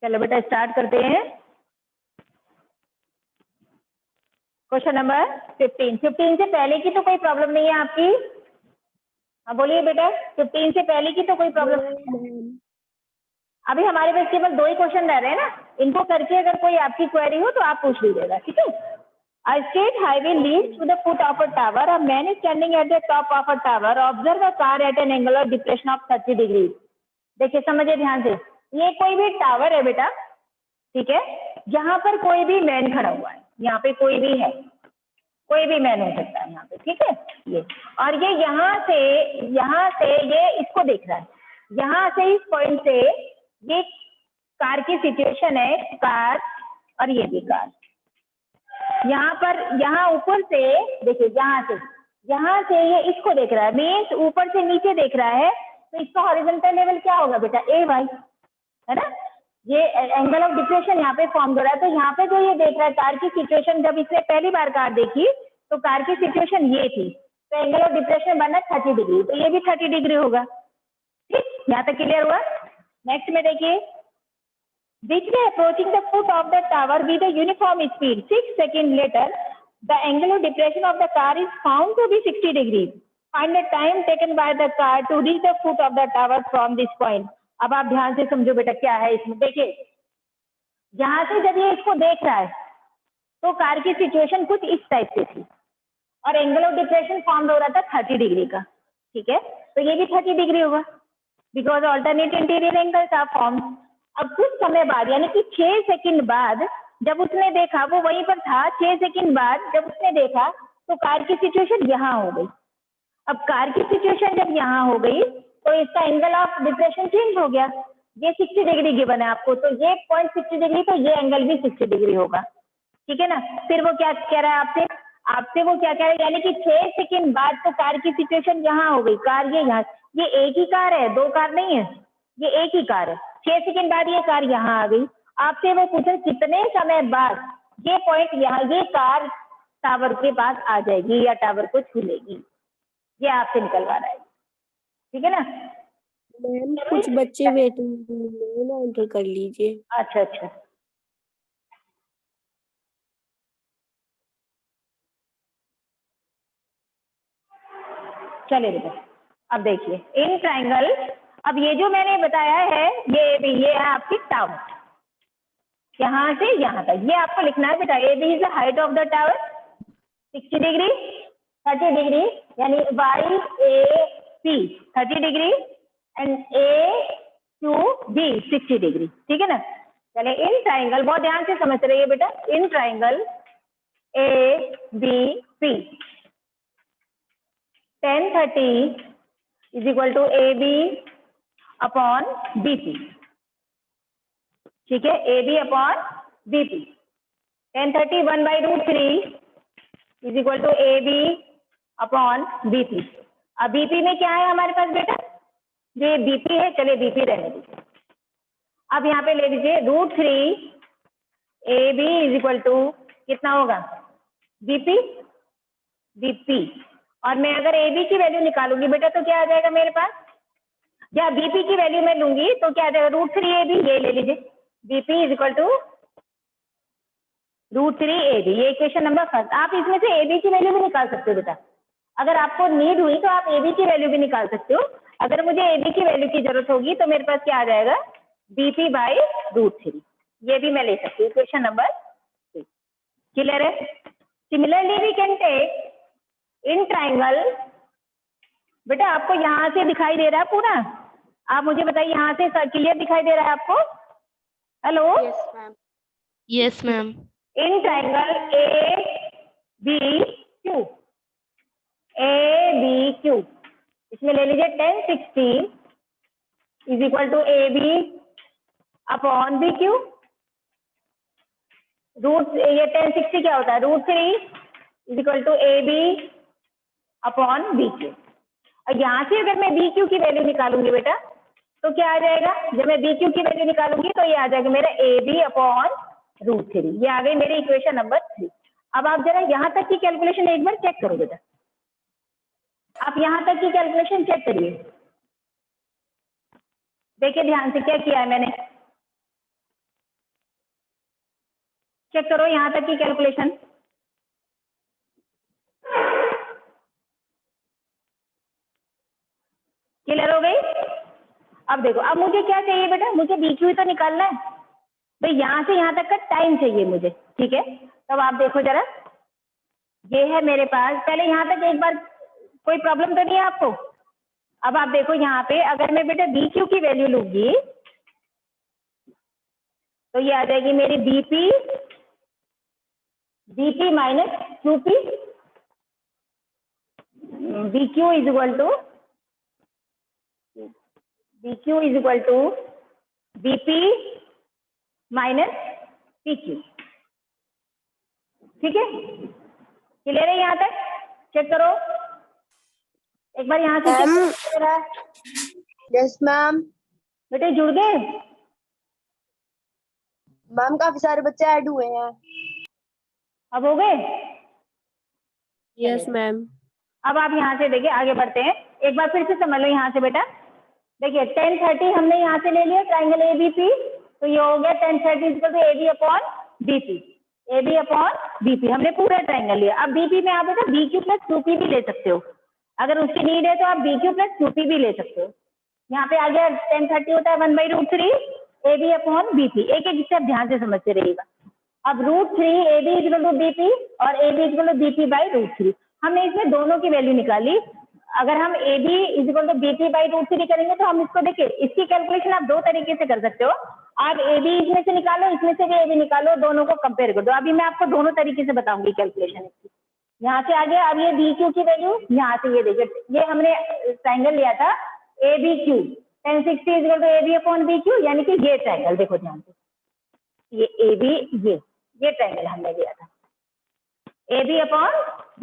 चलो बेटा स्टार्ट करते हैं। क्वेश्चन नंबर 15 से पहले की तो कोई प्रॉब्लम नहीं है आपकी? हाँ बोलिए बेटा, 15 से पहले की तो कोई प्रॉब्लम नहीं है? अभी हमारे पास केवल 2 ही क्वेश्चन रह रहे हैं ना, इनको करके अगर कोई आपकी क्वेरी हो तो आप पूछ लीजिएगा, ठीक है। A straight highway leads to the foot of a tower. A man is standing at the top of a tower. Observe a car at an angle of depression of 30 degrees. देखिए समझिए ध्यान से, ये कोई भी टावर है बेटा, ठीक है, जहां पर कोई भी मैन खड़ा हुआ है, यहाँ पे कोई भी है, कोई भी मैन हो सकता है यहाँ पे, ठीक है। ये और ये यहाँ से ये इसको देख रहा है, यहाँ से इस पॉइंट से ये कार की सिचुएशन है, कार और ये भी कार, यहाँ पर यहाँ ऊपर से देखिए, यहाँ से ये इसको देख रहा है, मीन्स ऊपर से नीचे देख रहा है, तो इसका हॉरिजॉन्टल लेवल क्या होगा बेटा? ए वाई, है ना। ये एंगल ऑफ डिप्रेशन यहाँ पे फॉर्म हो रहा है, तो यहाँ पे जो ये देख रहा है कार की सिचुएशन, जब इसने पहली बार कार देखी तो कार की सिचुएशन ये थी, तो एंगल ऑफ डिप्रेशन बना 30 डिग्री, तो ये भी 30 डिग्री होगा, ठीक। यहाँ तक क्लियर हुआ? नेक्स्ट में देखिए, which way approaching the foot of the tower with a uniform speed. 6 seconds later, the angle of depression of the car is found to be 60 degrees. Find the time taken by the car to reach the foot of the tower from this point. अब आप ध्यान से समझो बेटा क्या है इसमें। देखिए, यहाँ से जब ये इसको देख रहा है तो कार की सिचुएशन कुछ इस टाइप से थी और एंगल ऑफ डिप्रेशन फॉर्म हो रहा था 30 डिग्री का, ठीक है, तो ये भी 30 डिग्री होगा, because alternate interior angles are form. अब कुछ समय बाद, यानी कि 6 सेकंड बाद जब उसने देखा, वो वहीं पर था, 6 सेकंड बाद जब उसने देखा तो कार की सिचुएशन यहाँ हो गई। अब कार की सिचुएशन जब यहाँ हो गई तो इसका एंगल ऑफ डिप्रेशन चेंज हो गया, ये 60 डिग्री गिवन है आपको, तो ये पॉइंट 60 डिग्री, तो ये एंगल भी 60 डिग्री होगा, ठीक है ना। फिर वो क्या कह रहा है आपसे वो क्या कह रहा है, यानी कि 6 सेकंड बाद तो कार की सिचुएशन यहाँ हो गई, कार ये यहाँ, ये एक ही कार है, 2 कार नहीं है, ये एक ही कार है। 6 सेकंड बाद ये कार यहाँ आ गई, आपसे वो पूछे कितने समय बाद ये पॉइंट यहाँ, ये कार टावर के पास आ जाएगी या टावर को छू लेगी, ये आपसे निकलवा रहा है, ठीक है ना। मैम कुछ बच्चे वेटिंग में ना, एंटर कर लीजिए। अच्छा अच्छा, चलिए बेटा, अब देखिए इन ट्राइंगल, अब ये जो मैंने बताया है ये है आपकी टावर, यहाँ से यहाँ तक ये आपको लिखना है बेटा। A B is the height of the tower 60 degree 30 degree, यानी Y A P 30 degree and A to B 60 degree, ठीक है ना। चले इन ट्राइंगल, बहुत ध्यान से समझ रहिए बेटा, in triangle A B C tan 30 is equal to A B upon B C, ठीक है, A B upon B P. tan 30 1/√3 is equal to A B upon B P. अब बीपी में क्या है हमारे पास बेटा? ये बीपी है, चलिए बीपी रहने दीजिए। अब यहाँ पे ले लीजिए √3 A B is equal to कितना होगा? बीपी बीपी, और मैं अगर ए बी की वैल्यू निकालूंगी बेटा तो क्या आ जाएगा मेरे पास, या बीपी की वैल्यू मैं लूंगी तो क्या आ जाएगा? √3 ए बी, ये ले लीजिए, BP is equal to √3 A B, ये इक्वेशन नंबर फर्स्ट। आप इसमें से ए बी की वैल्यू भी निकाल सकते हो बेटा, अगर आपको नीड हुई तो आप ए बी की वैल्यू भी निकाल सकते हो। अगर मुझे ए बी की वैल्यू की जरूरत होगी तो मेरे पास क्या आ जाएगा? बीपी बाई √3, ये भी मैं ले सकती हूँ, इक्वेशन नंबर 3। क्लियर है? Similarly we can take in triangle, बेटा आपको यहाँ से दिखाई दे रहा है पूरा? आप मुझे बताइए, यहाँ से क्लियर दिखाई दे रहा है आपको? Hello, yes ma'am. Yes ma'am. In triangle A B Q, A B Q, इसमें ले लीजिए tan 60 is equal to A B upon B Q. ये tan 60 क्या होता है? √3 is equal to A B upon B Q. और यहाँ से अगर मैं बी क्यू की वैल्यू निकालूंगी बेटा तो क्या आ जाएगा? जब मैं बी क्यू की वैल्यू निकालूंगी तो ये आ जाएगा मेरा ए बी अपॉन √3, ये आ गई मेरी इक्वेशन नंबर 3। अब आप जरा यहाँ तक की कैलकुलेशन एक बार चेक करो बेटा, आप यहाँ तक की कैलकुलेशन चेक करिए, देखिए ध्यान से क्या किया है मैंने। चेक करो यहाँ तक की कैलकुलेशन। क्लियर हो गई? अब देखो, अब मुझे क्या चाहिए बेटा, मुझे BQ तो निकालना है भाई, यहाँ से यहाँ तक का टाइम चाहिए मुझे, ठीक है। तब आप देखो जरा, ये है मेरे पास, पहले यहाँ तक एक बार कोई प्रॉब्लम तो नहीं है आपको? अब आप देखो यहाँ पे, अगर मैं बेटा BQ की वैल्यू लूंगी तो ये आ जाएगी मेरी BP minus QP, BQ is equal to BP minus PQ, ठीक है। क्लियर है यहाँ तक? चेक करो एक बार यहाँ से चेक कर रहा है। Yes ma'am. बेटे जुड़ गए? मैम काफी सारे बच्चे ऐड हुए हैं। अब हो गए? Yes ma'am. अब आप यहाँ से देखिए, आगे बढ़ते हैं, एक बार फिर से समझ लो यहाँ से बेटा। देखिए 1030 हमने यहाँ से ले लिया ट्राइंगल ABC, तो ये हो गया 1030 equal to AB upon BP, AB upon BP, हमने पूरा ट्राइंगल लिया। अब BP में आप बेटा BQ प्लस QP भी ले सकते हो, अगर उसकी नीड है तो आप BQ प्लस QP भी ले सकते हो। यहाँ पे आ गया 1030 होता है 1/√3 AB अपॉन BP, एक एक स्टेप ध्यान से समझते रहिएगा। अब √3 AB इक्वल टू BP और AB equal to BP by √3, हमने इसमें दोनों की वैल्यू निकाली। अगर हम AB equal to BP by √3 करेंगे तो हम इसको देखिए, इसकी कैलकुलेशन आप दो तरीके से कर सकते हो। आप AB इसमें से निकालो, इसमें से भी AB निकालो, दोनों को कंपेयर कर दो। अभी मैं आपको दोनों तरीके से बताऊंगी कैलकुलेशन इसकी। यहाँ से आ गया, अब ये BQ की वैल्यू यहाँ से, ये देखिए, ये हमने ट्राइंगल लिया था ABQ, 1060 equal to AB upon BQ, यानी कि ये ट्राइंगल देखो ध्यान से, ये AB, ये ट्राइंगल हमने लिया था AB अपॉन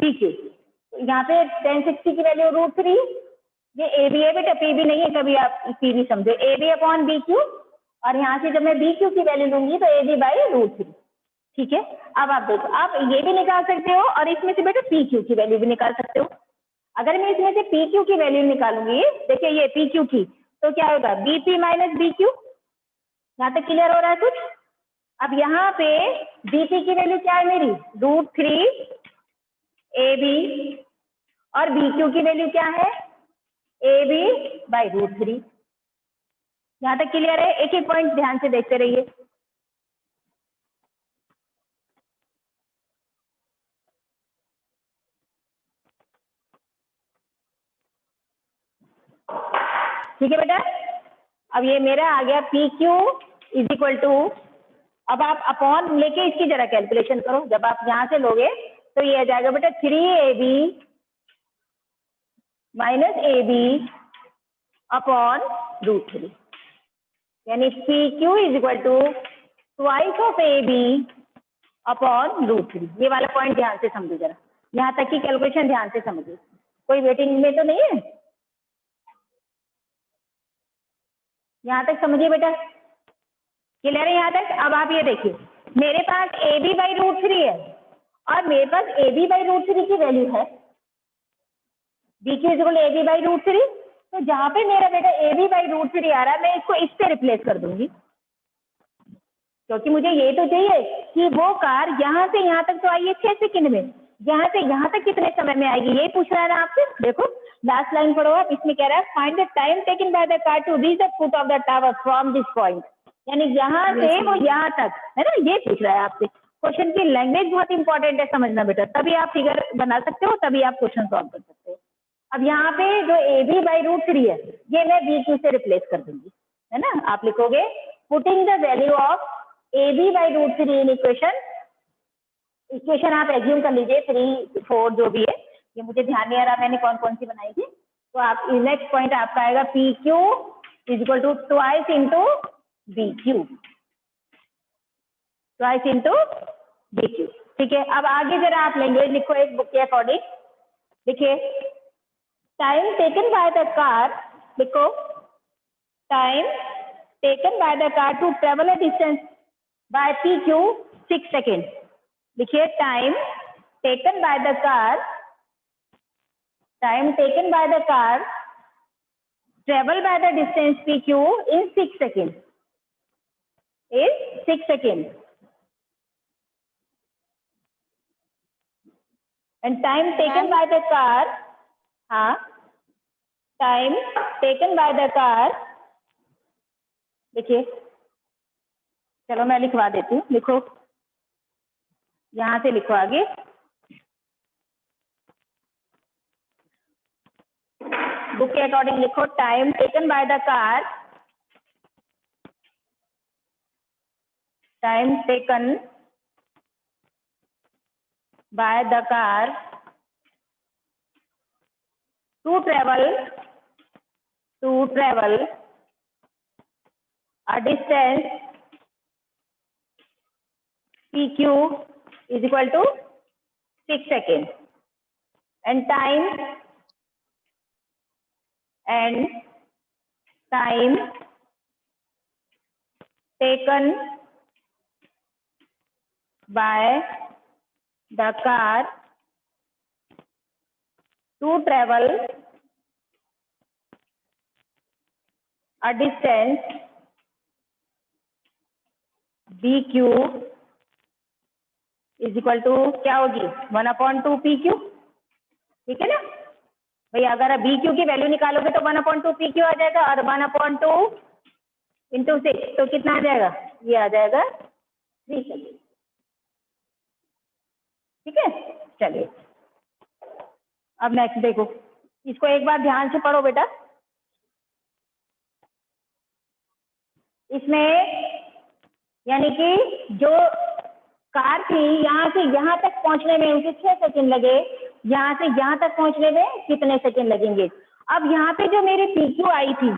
BQ। यहाँ पे 1060 की वैल्यू √3, ये AB है बेटा, PB नहीं है, कभी आप PB समझो, AB अपॉन BQ, और यहाँ से जब मैं BQ की वैल्यू लूंगी तो AB बाई √3, ठीक है। अब आप देखो, आप ये भी निकाल सकते हो और इसमें से बेटा PQ की वैल्यू भी निकाल सकते हो। अगर मैं इसमें से PQ की वैल्यू निकालूंगी, देखिए ये PQ की, तो क्या होगा BP माइनस BQ, यहाँ तक क्लियर हो रहा है कुछ? अब यहाँ पे BP की वैल्यू क्या है मेरी, √3 AB, और BQ की वैल्यू क्या है, AB बाई √3। यहाँ तक क्लियर है? एक एक पॉइंट ध्यान से देखते रहिए। ठीक है बेटा, अब ये मेरा आ गया PQ इज इक्वल टू, अब आप अपॉन लेके इसकी जरा कैलकुलेशन करो, जब आप यहाँ से लोगे तो ये आ जाएगा बेटा 3AB माइनस AB अपॉन √3, यानी PQ is equal to twice of AB upon √3। ये वाला पॉइंट ध्यान से समझो जरा, यहाँ तक की कैलकुलेशन ध्यान से समझो, कोई वेटिंग में तो नहीं है? यहाँ तक समझिए बेटा, क्लियर है यहाँ तक? अब आप ये देखिए, मेरे पास AB बाई √3 है और मेरे पास AB बाई √3 की वैल्यू है, BQ इक्वल AB बाई √3, तो जहां पे मेरा बेटा AB बाई √3 आ रहा है, मैं इसको इस पे रिप्लेस कर दूंगी, क्योंकि मुझे ये तो चाहिए कि वो कार यहाँ से यहाँ तक तो आई है 6 सेकंड में, यहाँ से यहाँ तक कितने समय में आएगी, यही पूछ रहा है ना आपसे। देखो लास्ट लाइन पढ़ो आप, इसमें कह रहा है find the time taken by the car to reach the foot of the tower from this point, यानी यहाँ से वो यहाँ तक, है ना, ये पूछ रहा है आपसे। क्वेश्चन की लैंग्वेज बहुत इंपॉर्टेंट है समझना बेटा, तभी आप फिगर बना सकते हो, तभी आप क्वेश्चन सॉल्व कर सकते हो। अब यहाँ पे जो AB बाई √3 है, ये मैं BQ से रिप्लेस कर दूंगी, है ना। आप लिखोगे putting the value of AB by √3 in equation आप एज्यूम कर लीजिए 3, 4 जो भी है, ये मुझे ध्यान नहीं आ रहा मैंने कौन कौन सी बनाई थी। तो आप नेक्स्ट पॉइंट आपका आएगा PQ is equal to twice into BQ, twice into BQ, ठीक है। अब आगे जरा आप लैंग्वेज लिखो एक बुक के अकॉर्डिंग, देखिए time taken by the car, लिखो time taken by the car to travel a distance by PQ 6 second, लिखिए time taken by the car, time taken by the car travel by the distance PQ in 6 second, is 6 second. And time taken by the car, हाँ, time taken by the car, देखिए, चलो मैं लिखवा देती हूँ, लिखो, यहाँ से लिखो आगे, बुक के अकॉर्डिंग लिखो, time taken by the car, time taken by the car to travel a distance PQ is equal to 6 seconds and time 'taken by the car to travel a distance BQ is equal to क्या होगी 1/2 PQ, ठीक है ना भैया। अगर आप BQ की value निकालोगे तो 1/2 PQ आ जाएगा और 1/2 इंटू 6 तो कितना आ जाएगा, ये आ जाएगा 3 सेकेंड, ठीक है। चलिए अब नेक्स्ट देखो, इसको एक बार ध्यान से पढ़ो बेटा। इसमें यानी कि जो कार थी यहाँ से यहाँ तक पहुंचने में उसे 6 सेकंड लगे, यहाँ से यहाँ तक पहुंचने में कितने सेकंड लगेंगे। अब यहाँ पे जो मेरी PQ आई थी,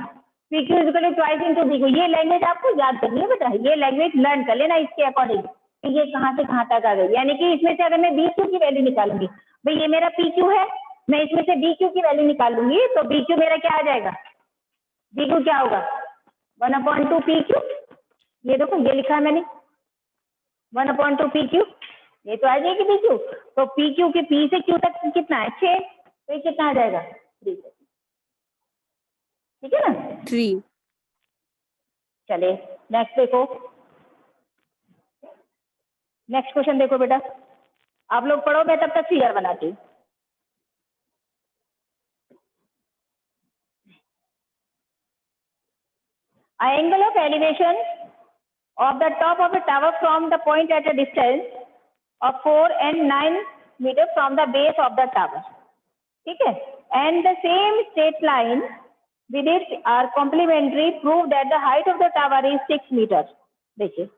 PQ is equal to twice into BQ, ये लैंग्वेज आपको याद करनी है बेटा, ये लैंग्वेज लर्न कर लेना इसके अकॉर्डिंग कि ये कहाँ से कहाँ तक आ गई। यानी कि इसमें से अगर मैं BQ की वैल्यू निकालूंगी, भाई ये मेरा PQ है, मैं इसमें से BQ की वैल्यू निकालूंगी तो BQ मेरा क्या आ जाएगा, BQ क्या होगा 1/2 PQ, ये देखो ये लिखा है मैंने 1/2 PQ, ये तो आ जाएगी PQ। तो PQ के P से Q तक कितना है 6, तो ये कितना आ जाएगा 3, ठीक है ना 3। चले नेक्स्ट देखो, नेक्स्ट क्वेश्चन देखो बेटा, आप लोग पढ़ो, मैं तब तक फिगर बनाती हूँ। Angle of elevation of the top of a tower from the point at a distance of 4 and 9 meters from the base of the tower, ठीक है, and the same straight line with it are complementary, prove that the height of the tower is 6 meters। देखिए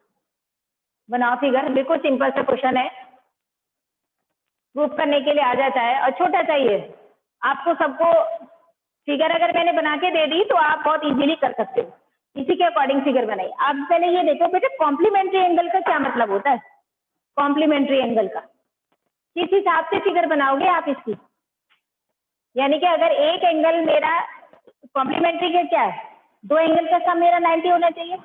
बनाओ figure, बिल्कुल simple सा question है, prove करने के लिए आ जाता है और छोटा चाहिए आपको। सबको फिगर अगर मैंने बना के दे दी तो आप बहुत इजीली कर सकते हो, इसी के अकॉर्डिंग फिगर बनाई। आप पहले ये देखो बेटा, कॉम्प्लीमेंट्री एंगल का क्या मतलब होता है, कॉम्प्लीमेंट्री एंगल का किस हिसाब से फिगर बनाओगे आप इसकी, यानी कि अगर एक एंगल मेरा कॉम्प्लीमेंट्री के क्या है, 2 एंगल का सम मेरा 90 होना चाहिए।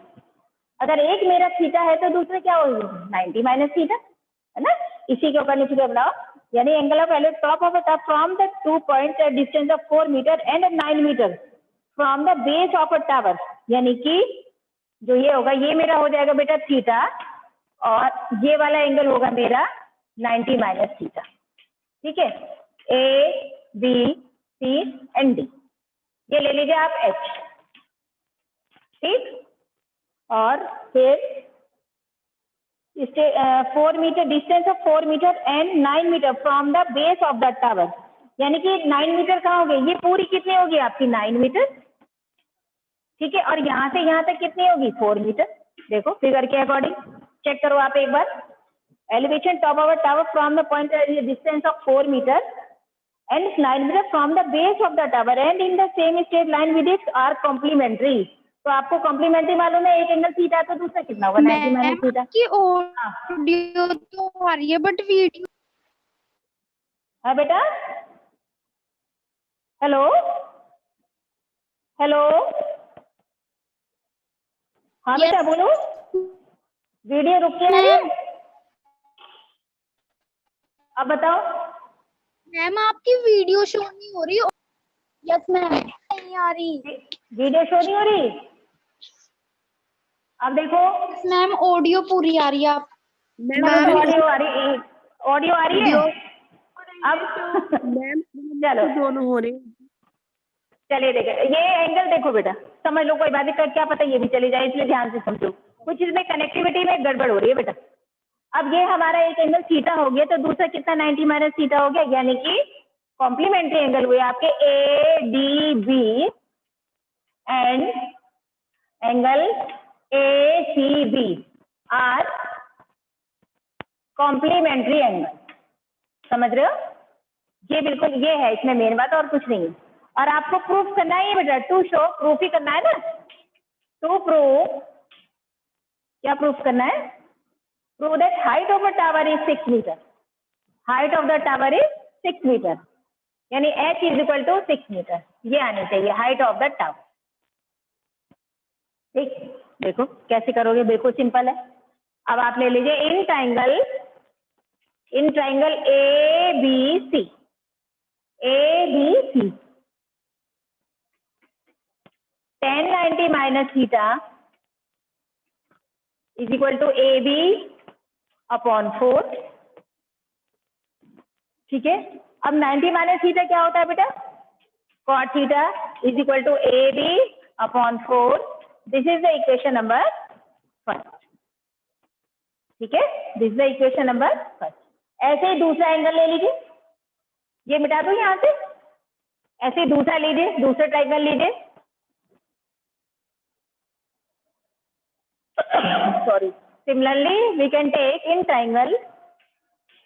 अगर एक मेरा थीटा है तो दूसरा क्या होगी 90 माइनस थीटा, है ना, इसी के अकॉर्डिंग फिगर बनाओ। यानी angle of elevation top of a from the 2 point at distance of 4 metre and 9 metre from the base of a tower, यानी कि जो ये होगा ये मेरा हो जाएगा बेटा थीटा और ये वाला एंगल होगा मेरा 90 माइनस थीटा, ठीक है। ABC एंड D, ये ले लीजिए आप H, ठीक, और फिर 4 metre distance of 4 metre and 9 metre from the base of the tower, यानी कि 9 मीटर कहाँ हो गई, ये पूरी कितनी होगी आपकी 9 मीटर, ठीक है, और यहाँ से यहाँ तक कितनी होगी 4 मीटर। देखो फिगर के अकॉर्डिंग चेक करो आप एक बार, elevation top of a tower from the point distance of 4 metre and 9 metre from the base of the tower and in the same straight line with it are complementary. तो आपको complementary मालूम है, एक angle theta तो दूसरा कितना होगा 90 minus theta. की ऑडियो तो आ रही है बट वीडियो हाँ बेटा, हेलो हेलो, हाँ Yes. बेटा बोलो, वीडियो रुक के आ रही है, अब बताओ। मैम आपकी वीडियो शो नहीं हो रही। यस मैम नहीं आ रही। वीडियो शो नहीं हो रही, अब देखो मैम ऑडियो पूरी आ रही है। आप ऑडियो आ रही है, ऑडियो आ रही है, अब मैम चलो दोनों हो रहे हैं। चलिए देखो ये एंगल देखो बेटा, समझ लो, कोई बात नहीं, क्या पता ये भी चली जाए, इसलिए ध्यान से समझो, कुछ इसमें कनेक्टिविटी में गड़बड़ हो रही है बेटा। अब ये हमारा एक एंगल थीटा हो गया, तो दूसरा कितना 90 माइनस थीटा हो गया, यानी कि कॉम्प्लीमेंट्री एंगल हुए आपके A D B and angle A C B are complementary angle. समझ रहे हो? ये बिल्कुल ये है, इसमें मेन बात और कुछ नहीं है। और आपको प्रूफ करना है ये बेटा, टू शो, प्रूफ ही करना है ना, टू प्रूव, क्या प्रूफ करना है? Prove that height of the tower is 6 metre, height of the tower is 6 metre, यानी h is equal to 6 metre, ये आनी चाहिए हाइट ऑफ द टावर। ठीक, देखो कैसे करोगे, बिल्कुल सिंपल है। अब आप ले लीजिए in triangle A B C, tan 90 minus theta is equal to A B upon 4। ठीक है, अब 90 माइनस थीटा क्या होता है बेटा? cot theta is equal to A B upon 4। This is the equation number first. ठीक है, this is the equation number first. ऐसे ही दूसरा एंगल ले लीजिए, ये मिटा दो यहाँ से, ऐसे ही दूसरा लीजिए, दूसरा ट्राइंगल लीजिए, sorry, similarly we can take in triangle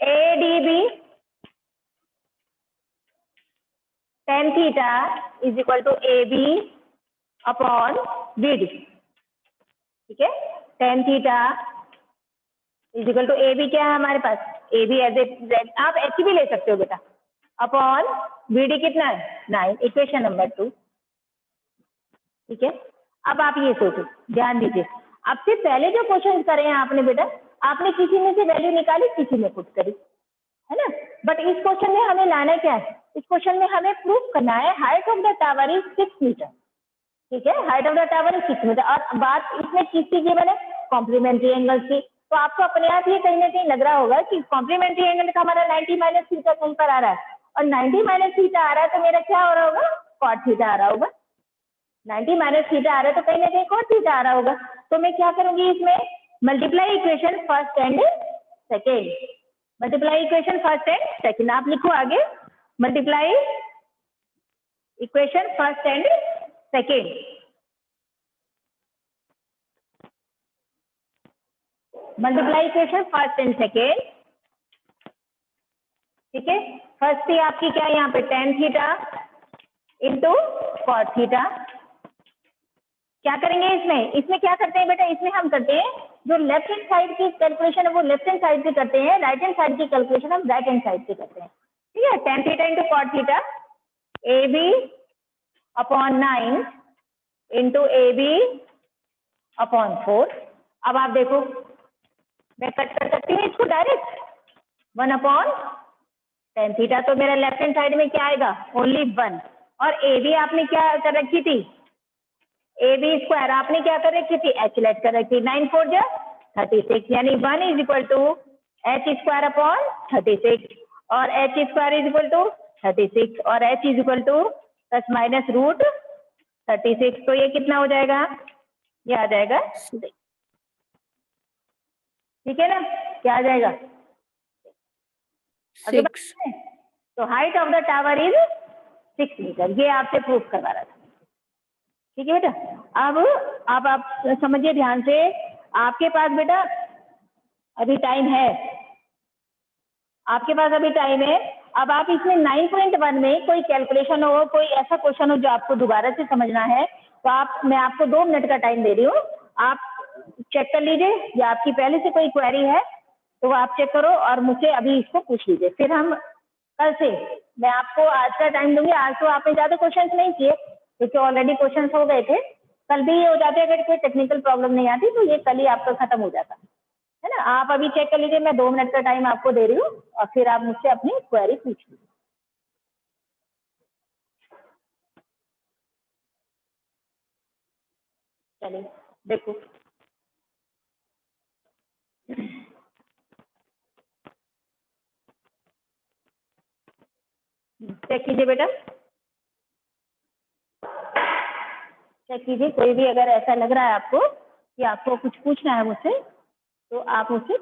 ADB, tan theta is equal to AB upon BD। ठीक है, tan theta is equal to AB क्या है हमारे पास? AB एज ए z, आप H भी ले सकते हो बेटा, अपॉन BD कितना है? 9, इक्वेशन नंबर 2। ठीक है, अब आप ये सोचो, ध्यान दीजिए, आपसे पहले जो क्वेश्चन करे हैं आपने बेटा, आपने किसी में से वैल्यू निकाली, किसी में पुट करी, है ना? बट इस क्वेश्चन में हमें लाना क्या है? इस क्वेश्चन में हमें प्रूफ करना है height of the tower is 6 metre. ठीक है, height of the tower is 6 metre, और बात इसमें किसकी की बने? कॉम्प्लीमेंट्री एंगल की। तो आपको अपने आप ये कहीं ना कहीं लग रहा होगा कि कॉम्प्लीमेंट्री एंगल का हमारा 90 माइनस थीटा कहीं पर आ रहा है, और 90 माइनस थीटा आ रहा है तो मेरा क्या हो रहा होगा? कॉट थीटा आ रहा होगा। 90 माइनस थीटा आ रहा है तो कहीं ना कहीं कॉट थीटा आ रहा होगा। तो मैं क्या करूंगी इसमें? Multiply equation first and second, multiply equation first and second, आप लिखो आगे, multiply equation first and second. Multiply equation first and second. ठीक है, फर्स्ट थी आपकी क्या यहाँ पे? tan theta into cot theta. क्या करेंगे इसमें? इसमें क्या करते हैं बेटा? इसमें हम करते हैं जो लेफ्ट हैंड साइड की कैलकुलेशन है वो लेफ्ट हैंड साइड से करते हैं, राइट हैंड साइड की कैलकुलेशन हम राइट हैंड साइड से करते हैं। ठीक है, tan theta into cot theta, A B upon 9 into A B upon 4। अब आप देखो, मैं कट कर सकती हूँ इसको डायरेक्ट, 1 अपॉन tan थीटा, तो मेरा लेफ्ट हैंड साइड में क्या आएगा? ओनली 1। और ए बी आपने क्या कर रखी थी? ए बी स्क्वायर आपने क्या कर रखी थी? एच लेट कर रखी, 9 4 जा 36, यानी 1 is equal to H square upon 36, और H square is equal to 36, और H is equal to plus minus root 36। तो ये कितना हो जाएगा? ये आ जाएगा 6। ठीक है ना, क्या आ जाएगा? 6। तो height of the tower is 6 metre, ये आपसे प्रूफ करवा रहा था। ठीक है बेटा, अब आप समझिए ध्यान से, आपके पास बेटा अभी टाइम है, आपके पास अभी टाइम है। अब आप इसमें 9.1 में कोई कैलकुलेशन हो, कोई ऐसा क्वेश्चन हो जो आपको दोबारा से समझना है, तो मैं आपको 2 मिनट का टाइम दे रही हूँ, आप चेक कर लीजिए, या आपकी पहले से कोई क्वेरी है तो आप चेक करो और मुझसे अभी इसको पूछ लीजिए। फिर हम कल से, मैं आपको आज का टाइम दूंगी। आज तो आपने ज्यादा क्वेश्चंस नहीं किए क्योंकि ऑलरेडी क्वेश्चंस हो गए थे, कल भी ये हो जाते, अगर कोई टेक्निकल प्रॉब्लम नहीं आती तो ये कल ही आपका खत्म हो जाता है ना। आप अभी चेक कर लीजिए, मैं 2 मिनट का टाइम आपको दे रही हूँ, और फिर आप मुझसे अपनी क्वेरी पूछ लीजिए। चलिए देखो, चेक कीजिए बेटा, चेक कीजिए। कोई भी अगर ऐसा लग रहा है आपको कि आपको कुछ पूछना है मुझसे, तो आप मुझसे